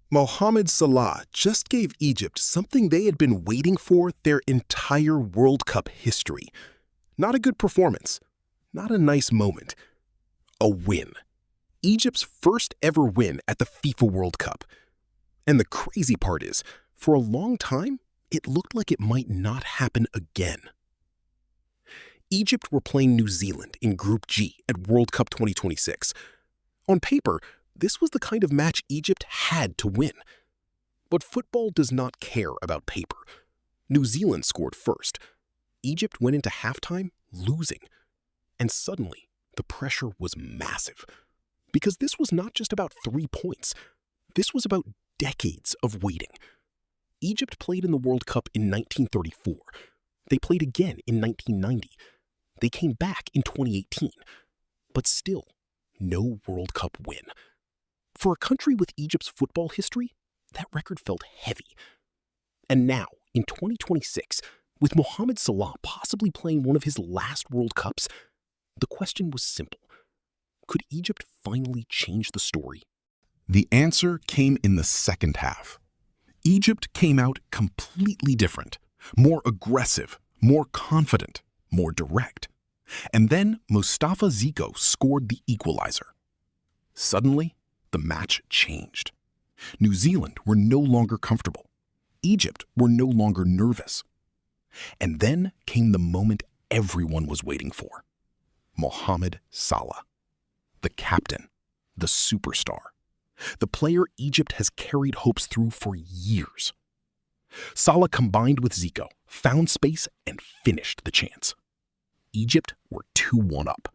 Mohamed Salah just gave Egypt something they had been waiting for their entire World Cup history. Not a good performance, not a nice moment. A win. Egypt's first ever win at the FIFA World Cup. And the crazy part is, for a long time, it looked like it might not happen again. Egypt were playing New Zealand in Group G at World Cup 2026. On paper, this was the kind of match Egypt had to win. But football does not care about paper. New Zealand scored first. Egypt went into halftime losing. And suddenly, the pressure was massive. Because this was not just about 3 points. This was about decades of waiting. Egypt played in the World Cup in 1934. They played again in 1990. They came back in 2018. But still, no World Cup win. For a country with Egypt's football history, that record felt heavy. And now, in 2026, with Mohamed Salah possibly playing one of his last World Cups, the question was simple. Could Egypt finally change the story? The answer came in the second half. Egypt came out completely different, more aggressive, more confident, more direct. And then Mostafa Zico scored the equalizer. Suddenly, the match changed. New Zealand were no longer comfortable. Egypt were no longer nervous. And then came the moment everyone was waiting for. Mohamed Salah, the captain, the superstar, the player Egypt has carried hopes through for years. Salah combined with Zico, found space, and finished the chance. Egypt were 2-1 up.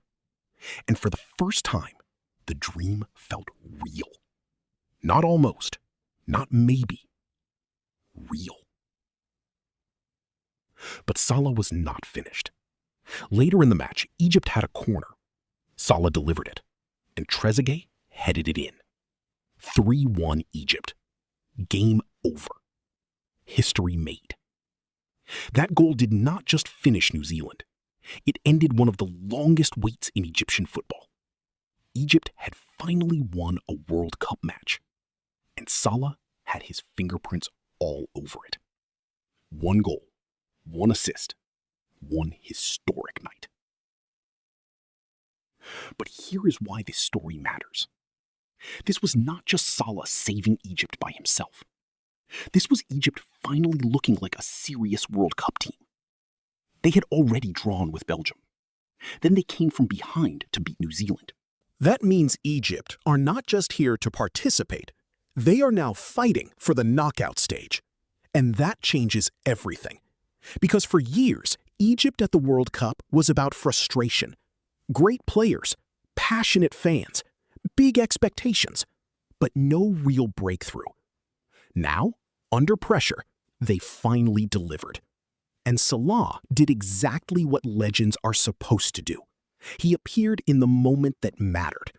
And for the first time, the dream felt real. Not almost, not maybe, real. But Salah was not finished. Later in the match, Egypt had a corner. Salah delivered it, and Trezeguet headed it in. 3-1 Egypt. Game over. History made. That goal did not just finish New Zealand. It ended one of the longest waits in Egyptian football. Egypt had finally won a World Cup match, and Salah had his fingerprints all over it. 1 goal, 1 assist, 1 historic night. But here is why this story matters. This was not just Salah saving Egypt by himself. This was Egypt finally looking like a serious World Cup team. They had already drawn with Belgium. Then they came from behind to beat New Zealand. That means Egypt are not just here to participate. They are now fighting for the knockout stage. And that changes everything. Because for years, Egypt at the World Cup was about frustration. Great players, passionate fans, big expectations, but no real breakthrough. Now, under pressure, they finally delivered. And Salah did exactly what legends are supposed to do. He appeared in the moment that mattered.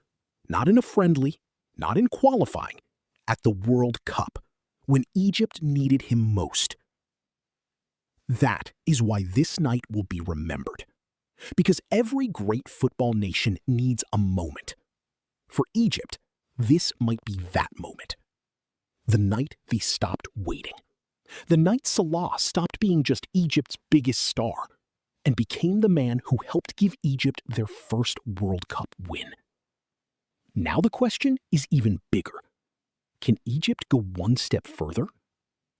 Not in a friendly, not in qualifying, at the World Cup, when Egypt needed him most. That is why this night will be remembered. Because every great football nation needs a moment. For Egypt, this might be that moment. The night they stopped waiting. The night Salah stopped being just Egypt's biggest star and became the man who helped give Egypt their first World Cup win. Now the question is even bigger. Can Egypt go one step further?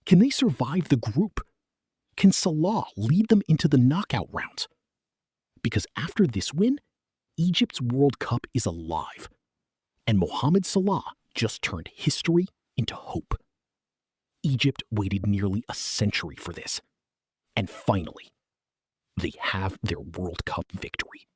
Can they survive the group? Can Salah lead them into the knockout rounds? Because after this win, Egypt's World Cup is alive. And Mohamed Salah just turned history into hope. Egypt waited nearly a century for this. And finally, they have their World Cup victory.